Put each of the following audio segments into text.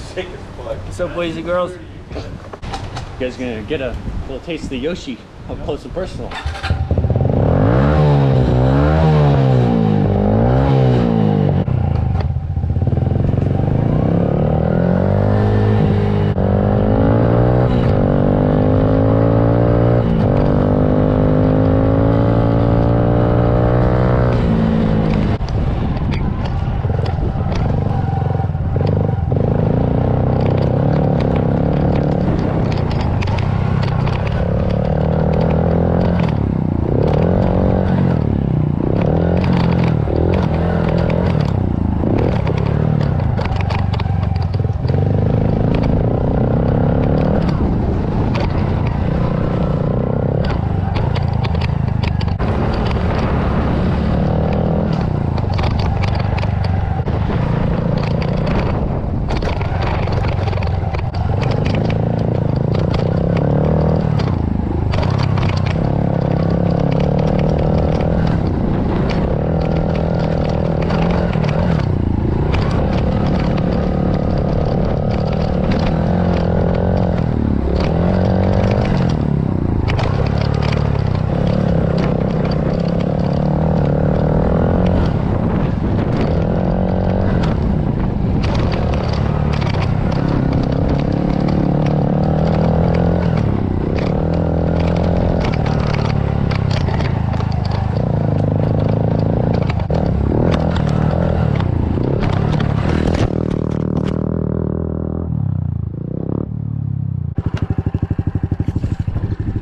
sick as fuck. What's up, boys and girls? You guys gonna get a little taste of the Yoshi up close and personal.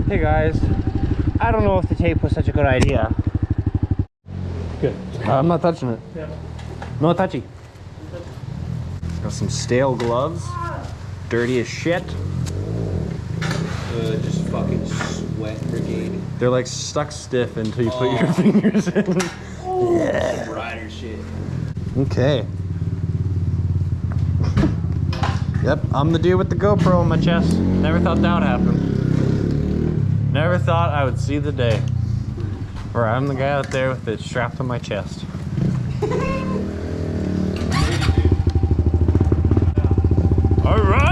Hey guys, I don't know if the tape was such a good idea. Good. I'm not touching it. Yeah. No touchy. Got some stale gloves. Dirty as shit. Just fucking sweat brigade. They're like stuck stiff until you put your fingers in. Yeah. Rider shit. Okay. Yep, I'm the dude with the GoPro on my chest. Never thought that would happen. Never thought I would see the day where I'm the guy out there with it strapped on my chest. All right.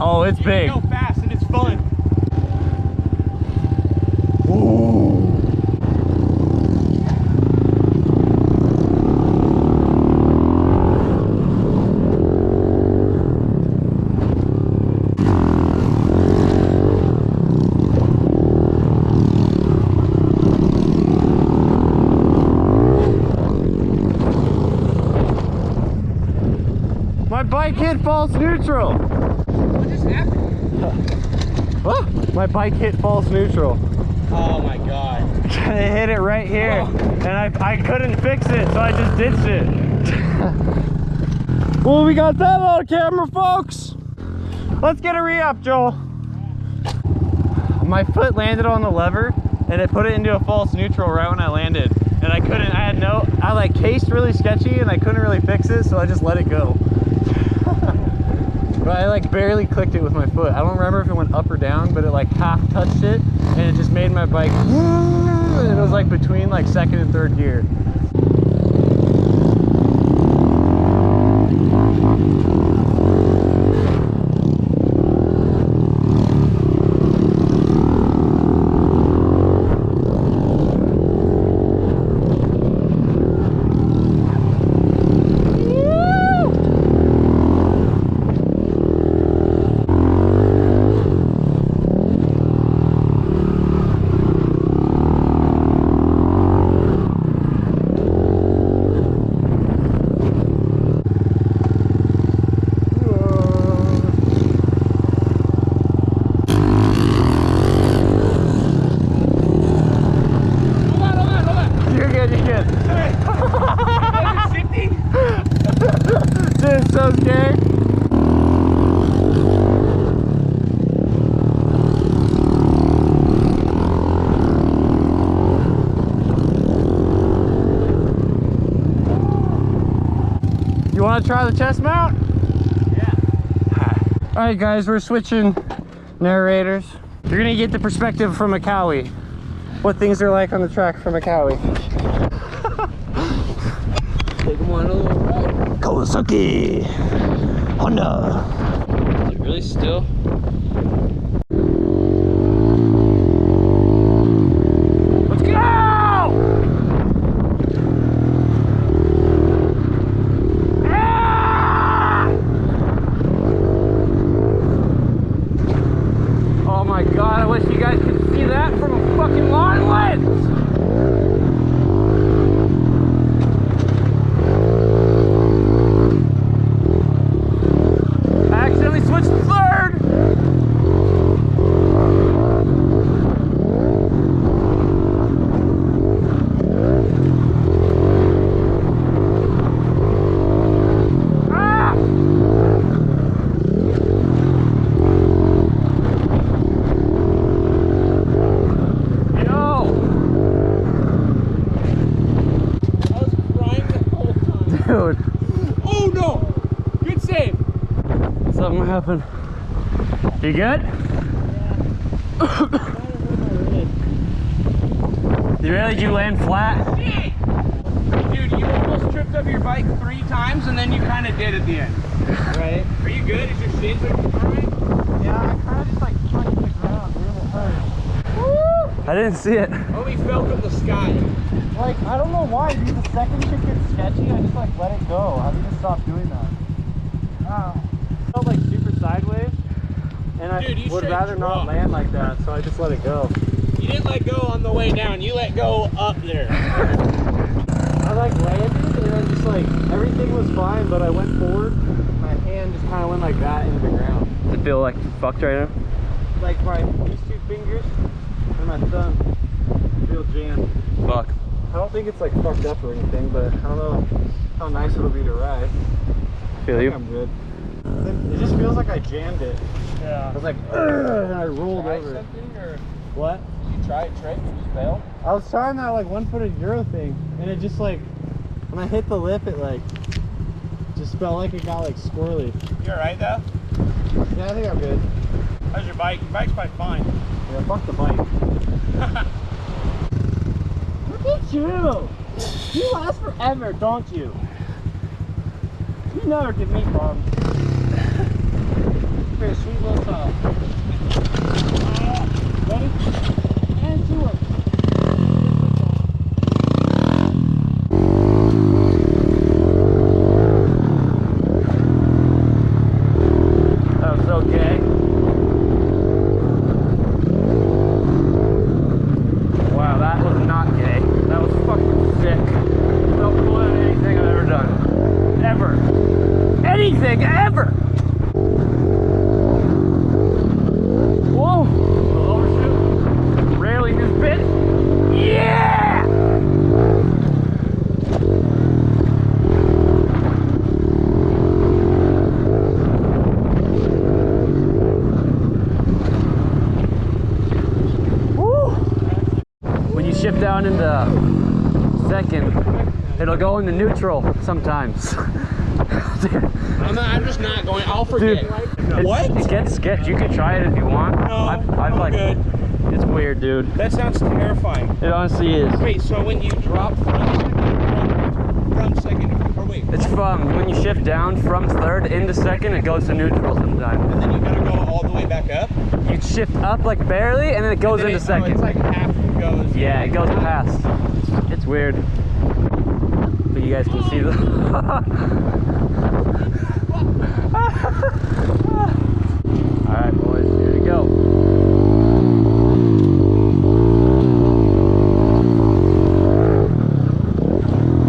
Oh, it's big. Go fast and it's fun. My bike hit false neutral. What just happened? Oh, my bike hit false neutral. Oh my god. It hit it right here, and I couldn't fix it, so I just ditched it. Well, we got that on camera, folks. Let's get a re-up, Joel. My foot landed on the lever, and it put it into a false neutral right when I landed. And I like cased really sketchy, and I couldn't really fix it, so I just let it go. But I like barely clicked it with my foot. I don't remember if it went up or down, but it like half touched it, and it just made my bike, and it was like between like second and third gear. want to try the chest mount? Yeah. All right, guys, we're switching narrators. You're gonna get the perspective from a Cowie. What things are like on the track from a Cowie. Take them on a little ride. Kawasaki Honda. Is it really still? Let's go! Ah! Oh my god, I wish you guys could see that from a fucking long lens! I accidentally switched to third! Ah! Dude. Oh no! Good save. Something happened. You good? You really? Did you land flat? Dude, you almost tripped up your bike 3 times and then you kind of did at the end. Right. Are you good? Is your shins alright? Yeah, I kind of just like punched the ground really hard. Woo! I didn't see it. Oh, we fell from the sky. Like, I don't know why, dude. The second shit gets sketchy, I just like let it go. How do you just stop doing that? It felt like super sideways, and I Dude, would rather not land like that, so I just let it go. You didn't let go on the way down. You let go up there. I like landed, and then just like everything was fine, but I went forward. My hand just kind of went like that into the ground. Does it feel like fucked right now? Like these 2 fingers and my thumb feel jammed. Fuck. I don't think it's like fucked up or anything, but I don't know how nice it'll be to ride. Feel you? I'm good. It just feels like I jammed it. Yeah. I was like, and I rolled over. Something, or What? did you try a trick and just fail? I was trying that like 1-footed Euro thing, and it just like, when I hit the lip, it like, just felt like it got like squirrely. You alright though? Yeah, I think I'm good. How's your bike? Your bike's probably fine. Yeah, fuck the bike. Look at you! You last forever, don't you? You never give me problems. You're a sweet little child. Ready? And 2 up. That was so gay. Wow, that was not gay. That was fucking sick. Felt cooler than anything I've ever done. Ever. Anything ever! Whoa! Little overshoot. Railing this bitch. Yeah! Woo! When you shift down into second, it'll go into neutral sometimes. I'm just not going. I'll forget. Dude, What? It gets sketch. You can try it if you want. No, I've I'm like, good. it's weird, dude. That sounds terrifying. It honestly is. Wait, so when you drop from second, or wait, It's from when you shift down from third into second, it goes to neutral sometimes. and then you gotta go all the way back up? You shift up like barely, and then it goes into second. it's like half goes. Yeah, it goes past. It's weird. But you guys can see the. Alright, boys, here we go.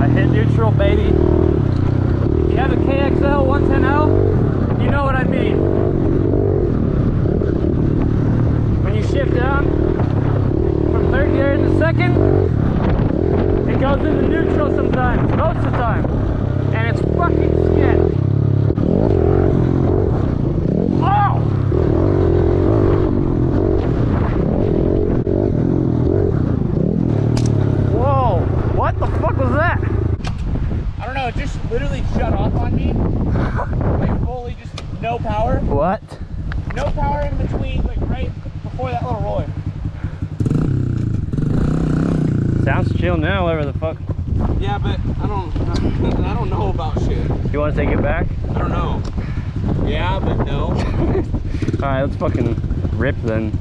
I hit neutral, baby. If you have a KXL 110L, you know what I mean. When you shift down from third gear into second, it goes into neutral sometimes, most of the time. And it's fucking sketch. Oh! Whoa, what the fuck was that? I don't know, it just literally shut off on me. before that little roller. Sounds chill now, whatever the fuck. Yeah, but I don't know about shit. You want to take it back? I don't know. Yeah, but no. Alright, let's fucking rip then.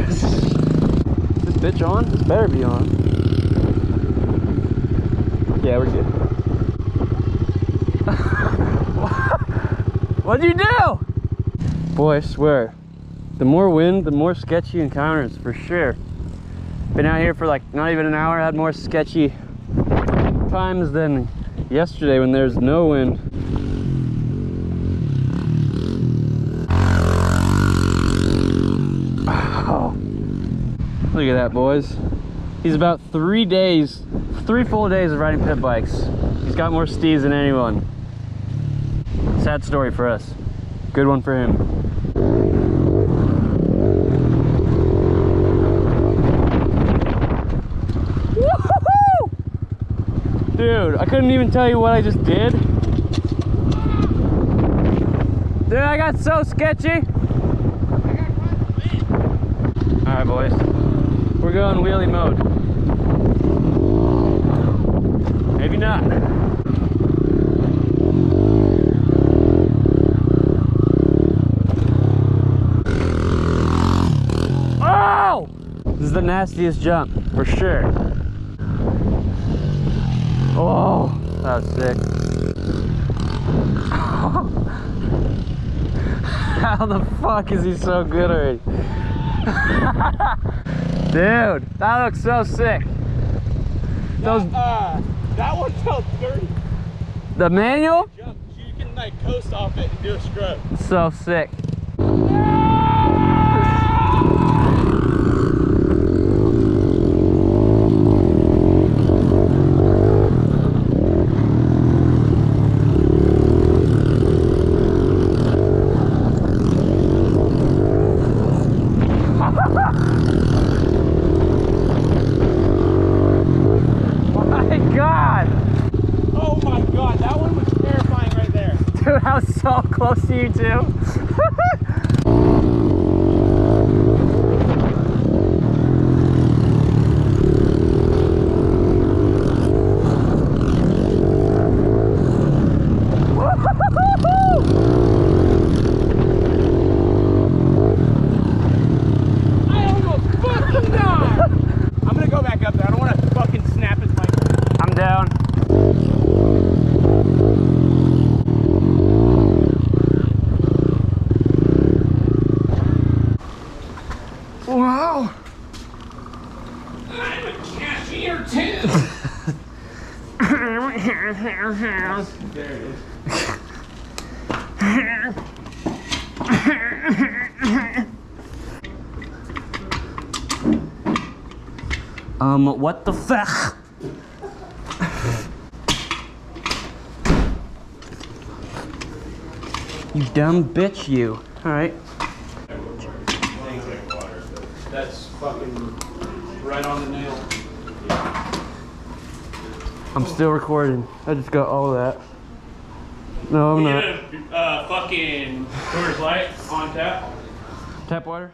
Is this bitch on? This better be on. Yeah, we're good. What'd you do? Boy, I swear, the more wind, the more sketchy encounters, for sure. Been out here for like not even an hour, had more sketchy times than yesterday when there's no wind. Oh, look at that, boys. He's about 3 full days of riding pit bikes. He's got more steeds than anyone. Sad story for us. Good one for him. Woo-hoo-hoo! Dude, I couldn't even tell you what I just did. Dude, I got so sketchy. Alright, boys. We're going wheelie mode. Maybe not. Oh! This is the nastiest jump, for sure. Oh, that was sick. How the fuck is he so good already? Dude, that looks so sick. Those that one felt dirty. the manual? Jump, you can like coast off it and do a scrub. So sick. Dude, I was so close to you too. I almost fucking died. I'm gonna go back up there. I don't want to fucking snap his mic. I'm down. Wow. I'm a cashier too. There it is. What the fuck? You dumb bitch, you. Alright. That's fucking right on the nail. I'm still recording. I just got all of that. No, I'm not. Fucking Coors Light on tap. Tap water?